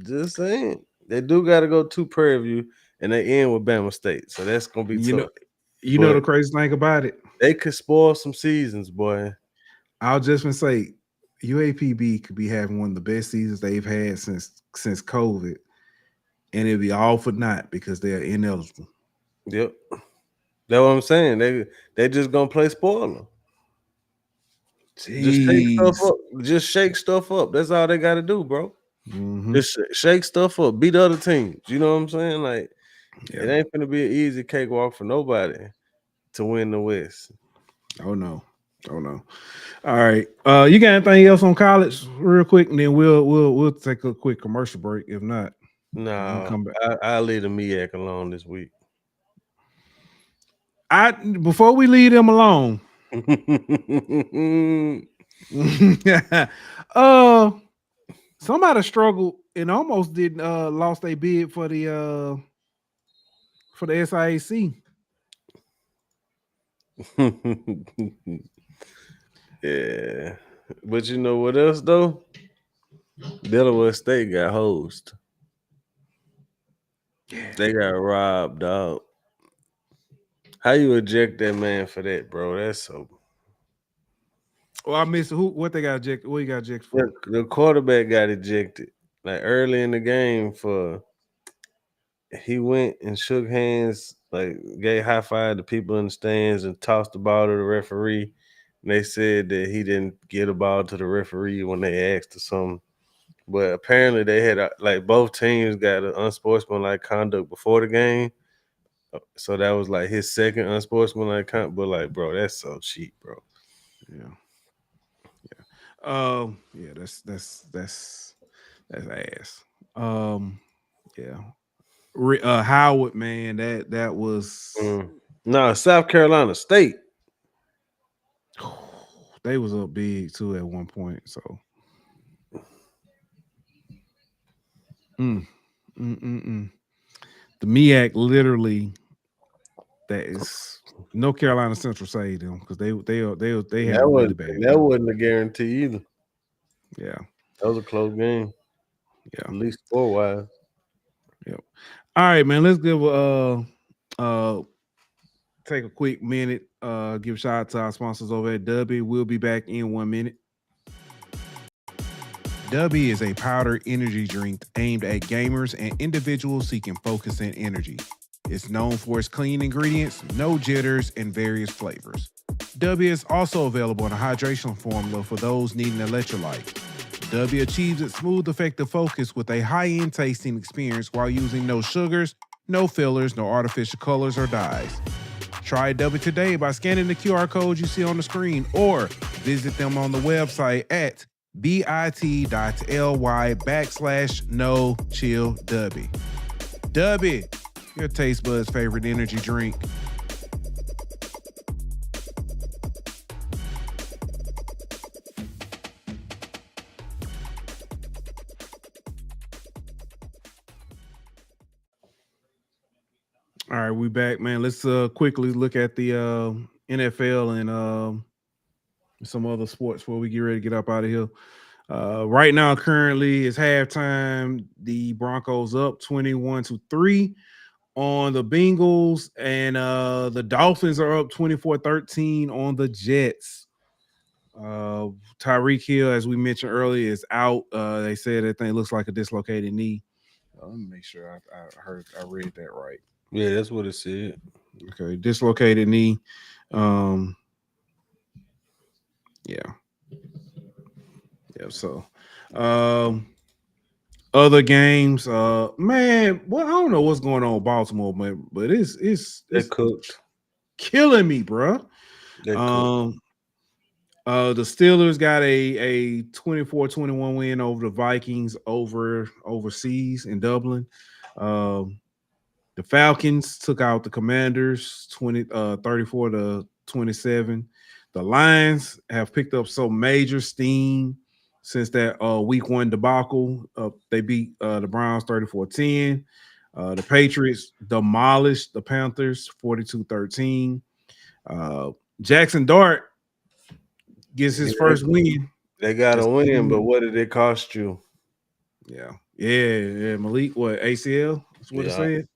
Just saying. They do got to go to Prairie View, and they end with Bama State. So that's going to be tough. You know the crazy thing about it? They could spoil some seasons, boy. I'll just gonna say UAPB could be having one of the best seasons they've had since COVID, and it'd be all for naught because they're ineligible. Yep, that's what I'm saying. They just gonna play spoiler. Just shake stuff up. That's all they got to do, bro. Mm-hmm. Just shake stuff up. Beat other teams. You know what I'm saying? Like it ain't gonna be an easy cakewalk for nobody to win the West. Oh no. All right. You got anything else on college, real quick, and then we'll take a quick commercial break. If not, No, come back. I'll leave the MEAC alone this week. Before we leave them alone, somebody struggled and almost didn't lost a bid for the SIAC. Yeah, but you know what else though? Delaware State got hosed. Yeah. They got robbed out. How you eject that man for that, bro? That's so. Well, I missed what they got ejected. What you got ejected for? The quarterback got ejected like early in the game for. He went and shook hands, like gave high five to people in the stands and tossed the ball to the referee. And they said that he didn't get a ball to the referee when they asked or something. But apparently they had like both teams got an unsportsmanlike conduct before the game. So that was like his second unsportsmanlike conduct. But like, bro, that's so cheap, bro. Yeah. Yeah, that's ass. Yeah. Howard, man, that was No, South Carolina State. they was up big too at one point. So the MEAC literally that is no Carolina Central saved them because they had a really bad. That wasn't a guarantee either. Yeah. That was a close game. Yeah. At least 4-wise. Yep. All right, man. Let's give take a quick minute. Give a shout out to our sponsors over at W. We'll be back in 1 minute. W is a powder energy drink aimed at gamers and individuals seeking focus and energy. It's known for its clean ingredients, no jitters, and various flavors. W is also available in a hydration formula for those needing electrolyte. W achieves its smooth, effective focus with a high-end tasting experience while using no sugars, no fillers, no artificial colors or dyes. Try W today by scanning the QR code you see on the screen or visit them on the website at bit.ly/no-chill-W. W, your taste buds' favorite energy drink. All right, we back, man. Let's quickly look at the NFL and some other sports before we get ready to get up out of here. Right now, currently, it's halftime. The Broncos up 21-3 on the Bengals, and the Dolphins are up 24-13 on the Jets. Tyreek Hill, as we mentioned earlier, is out. They said that thing looks like a dislocated knee. Let me make sure I read that right. Yeah, that's what it said. Okay, dislocated knee. Yeah. So, other games, man. Well, I don't know what's going on with Baltimore, man, but it's cooked, killing me, bro. The Steelers got a 24-21 win over the Vikings overseas in Dublin. The Falcons took out the Commanders 34-27. The Lions have picked up some major steam since that week 1 debacle. They beat the Browns 34-10. The Patriots demolished the Panthers 42-13. Jackson Dart gets his first win. They got a win, but what did it cost you? Yeah. Malik, what, ACL? That's what it said.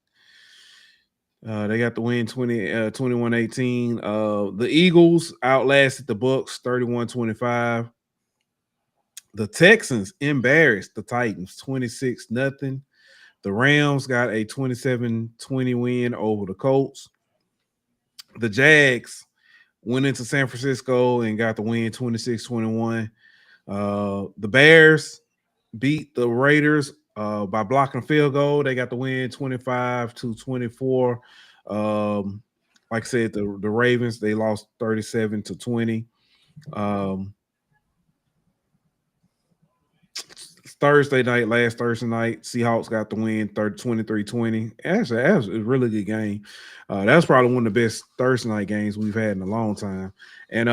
They got the win 21-18. The Eagles outlasted the Bucks 31-25. The Texans embarrassed the Titans 26-0. The Rams got a 27-20 win over the Colts. The Jags went into San Francisco and got the win 26-21. The Bears beat the Raiders by blocking a field goal. They got the win 25-24. Like I said, the Ravens, they lost 37-20. last Thursday night, Seahawks got the win 23-20. Actually, that was a really good game. That's probably one of the best Thursday night games we've had in a long time. And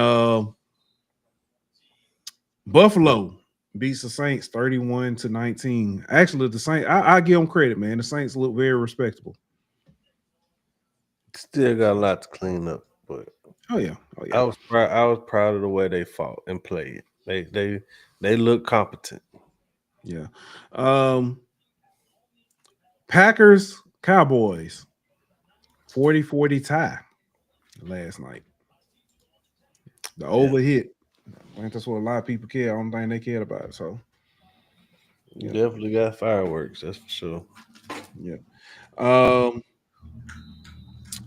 Buffalo beats the Saints 31-19. Actually, the Saints, I give them credit, man. The Saints look very respectable. Still got a lot to clean up, but Oh yeah. I was proud of the way they fought and played. They look competent. Yeah. Packers, Cowboys, 40-40 tie last night. The over hit. I think that's what a lot of people care. I don't think they cared about it. So you definitely got fireworks, that's for sure. Yeah.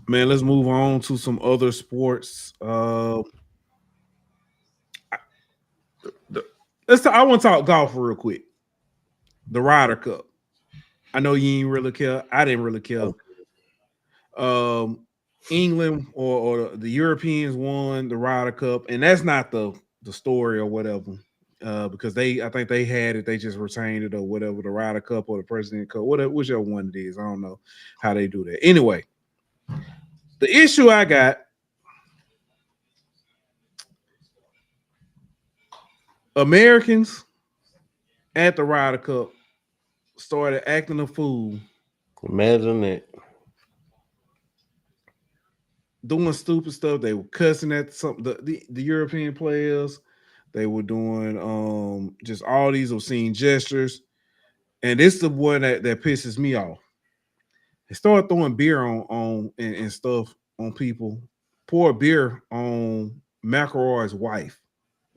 Man, let's move on to some other sports. I want to talk golf real quick. The Ryder Cup. I know you ain't really care. I didn't really care. England or the Europeans won the Ryder Cup, and that's not the story or whatever. Because I think they had it, they just retained it or whatever, the Ryder Cup or the President Cup, whichever one it is. I don't know how they do that. Anyway, the issue I got, Americans at the Ryder Cup started acting a fool. Imagine it. Doing stupid stuff. They were cussing at the European players. They were doing just all these obscene gestures. And this is the one that pisses me off. They started throwing beer on and stuff on people. Pour beer on McElroy's wife.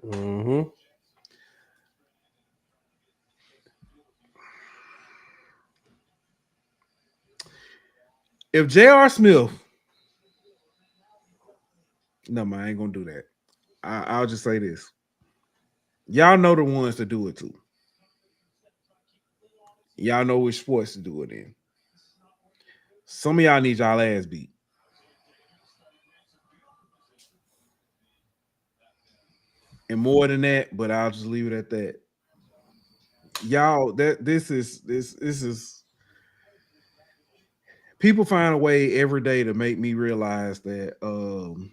Mm-hmm. If J.R. Smith, no, man, I ain't gonna do that. I'll just say this. Y'all know the ones to do it to. Y'all know which sports to do it in. Some of y'all need y'all ass beat. And more than that, but I'll just leave it at that. Y'all, this is people find a way every day to make me realize that I'm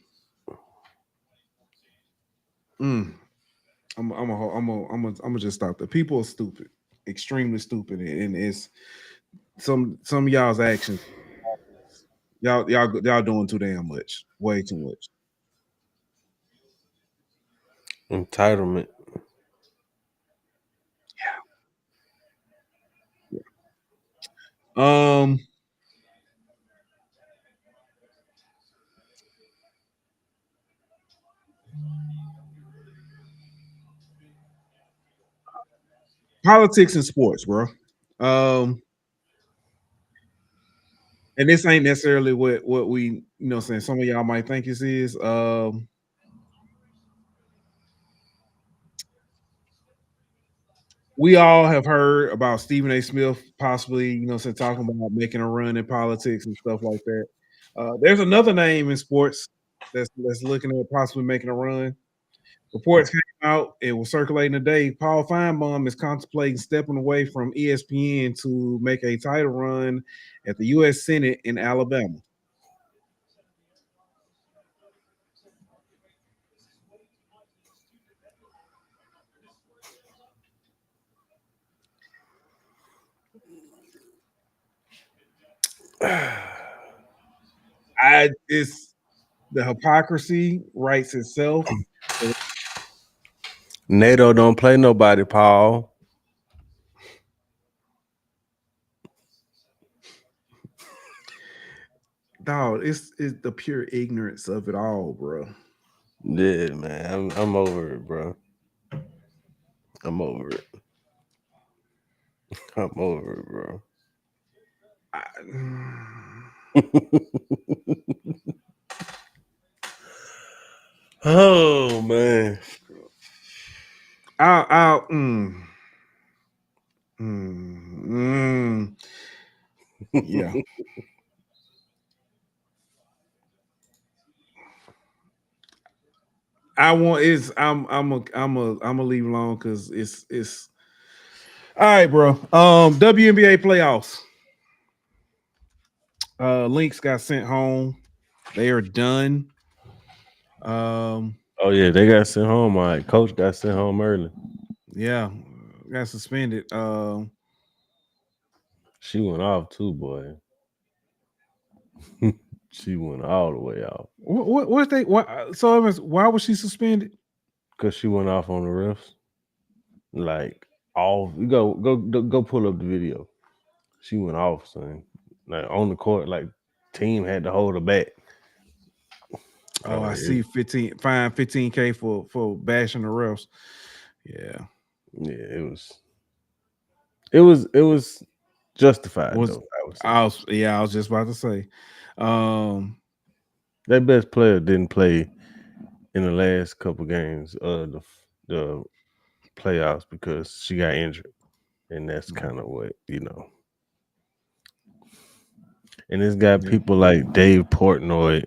gonna just stop there. People are stupid, extremely stupid, and it's some of y'all's actions. Y'all doing too damn much, way too much. Entitlement. Yeah. Politics and sports, bro. And this ain't necessarily what we saying. Some of y'all might think this is. We all have heard about Stephen A. Smith possibly, talking about making a run in politics and stuff like that. There's another name in sports that's looking at possibly making a run. Reports came out, it was circulating today. Paul Finebaum is contemplating stepping away from ESPN to make a title run at the U.S. Senate in Alabama. It's the hypocrisy writes itself. NATO don't play nobody, Paul. Dog, it's the pure ignorance of it all, bro. Yeah, man. I'm over it, bro. I'm over it. I'm over it, bro. Oh man. Yeah. I'm gonna leave alone because it's All right, bro. WNBA playoffs. Links got sent home. They are done. Oh yeah, they got sent home. My coach got sent home early. Yeah, got suspended. She went off too, boy. She went all the way off What they what? So it was, why was she suspended? because she went off on the refs. Like off, go pull up the video. She went off, son. Like on the court, like team had to hold her back. Oh, I It, see. 15K for bashing the refs. Yeah, yeah, it was justified was though. I would say I was just about to say. Um, their best player didn't play in the last couple games of the playoffs because she got injured, and that's kind of what you know. And it's got yeah. people like Dave Portnoy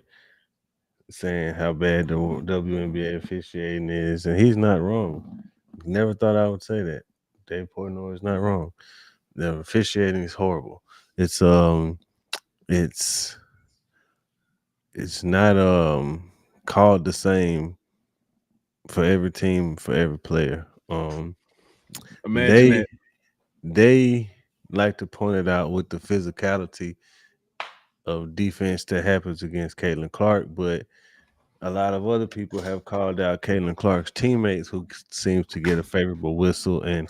saying how bad the WNBA officiating is, and he's not wrong. Never thought I would say that. Dave Portnoy is not wrong. The officiating is horrible. It's it's it's not called the same for every team for every player. Imagine They that. they like to point it out with the physicality of defense that happens against Caitlin Clark, but a lot of other people have called out Caitlin Clark's teammates who seems to get a favorable whistle and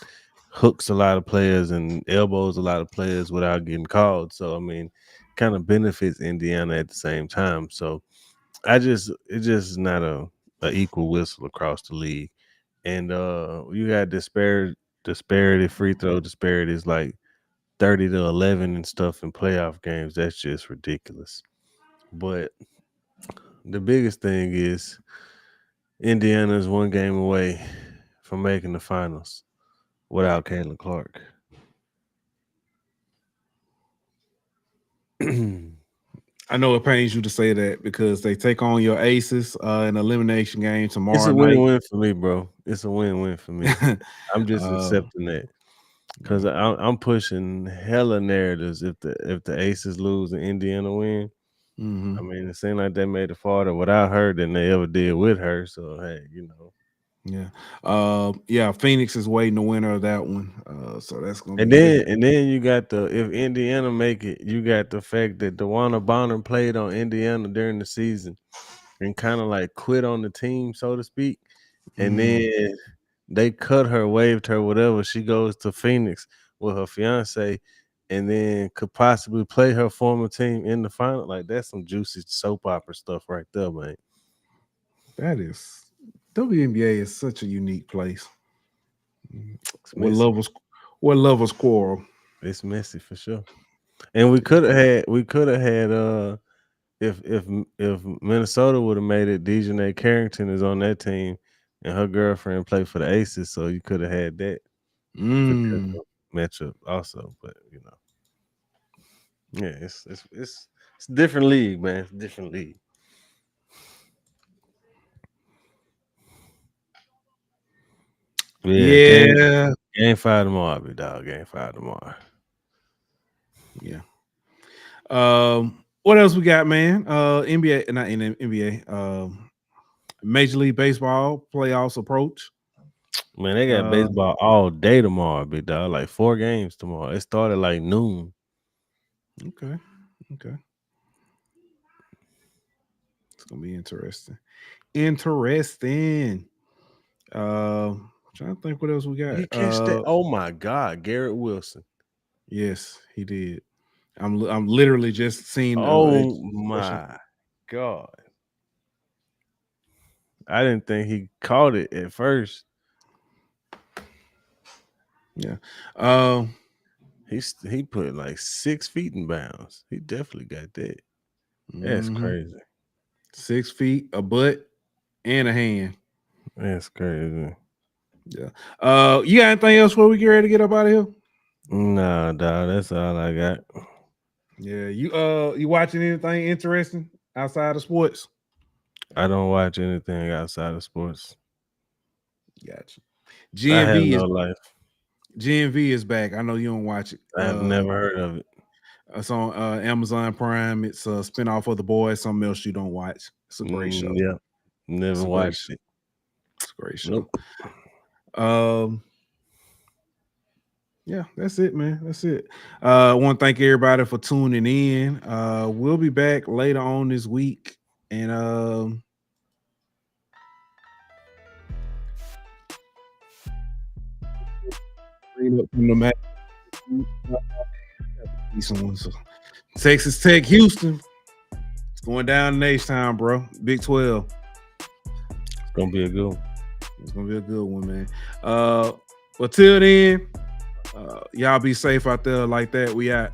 hooks a lot of players and elbows a lot of players without getting called. So I mean, kind of benefits Indiana at the same time. So it's just not a equal whistle across the league. And you got disparity free throw disparities like 30 to 11 and stuff in playoff games. That's just ridiculous. But the biggest thing is Indiana is one game away from making the finals without Caitlin Clark. I know it pains you to say that because they take on your Aces in elimination game It's tomorrow a night. win-win for me, bro. It's a win-win for me. I'm just uh, accepting that because I'm pushing hella narratives. If the Aces lose and Indiana win, I mhm. mean, it seemed like they made it farther without her than they ever did with her. So hey, Yeah. Yeah, Phoenix is waiting the winner of that one. So that's gonna And be then interesting. and then you got if Indiana make it, you got the fact that DeWanna Bonner played on Indiana during the season and kind of like quit on the team, so to speak. And Mm, then they cut her, waived her, whatever. She goes to Phoenix with her fiance, and then could possibly play her former team in the final. Like that's some juicy soap opera stuff right there, man. that is WNBA is such a unique place. It's Where messy. lovers quarrel. It's messy for sure. And we could have had if Minnesota would have made it, Dejanay Carrington is on that team, and her girlfriend played for the Aces, so you could have had that Mm, potential matchup also. But yeah, it's a different league, man. It's a different league. Yeah, yeah. game 5 tomorrow, big dog. Game 5 tomorrow. Yeah. What else we got, man? NBA, not in NBA. Major League Baseball playoffs approach. Man, they got Uh, baseball all day tomorrow, big dog. Like 4 games tomorrow. It started like noon. okay. Okay. It's gonna be interesting. Interesting. Trying to think what else we Did he got. catch that? Oh my God, Garrett Wilson. Yes, he did. I'm literally just seeing Oh expression. my God. I didn't think he caught it at first. Yeah. He put like 6 feet in bounds. He definitely got that. That's Mhm. crazy. 6 feet, a butt, and a hand. That's crazy. Yeah. You got anything else before we get ready to get up out of here? Nah, dog. That's all I got. Yeah. You watching anything interesting outside of sports? I don't watch anything outside of sports. Gotcha. I have GMV no is life. GNV is back. I know you don't watch it. I've never heard of it. It's on Amazon Prime. It's a spinoff of The Boys. Something else you don't watch. It's a great show. Yeah, never watched it. It's a great show. Nope. Yeah, that's it, man. That's it. I want to thank everybody for tuning in. We'll be back later on this week, and bring up from the match. Texas Tech, Houston. It's going down in H-Town, bro. Big 12. It's gonna be a good one. It's gonna be a good one, man. But till then, y'all be safe out there like that. We out.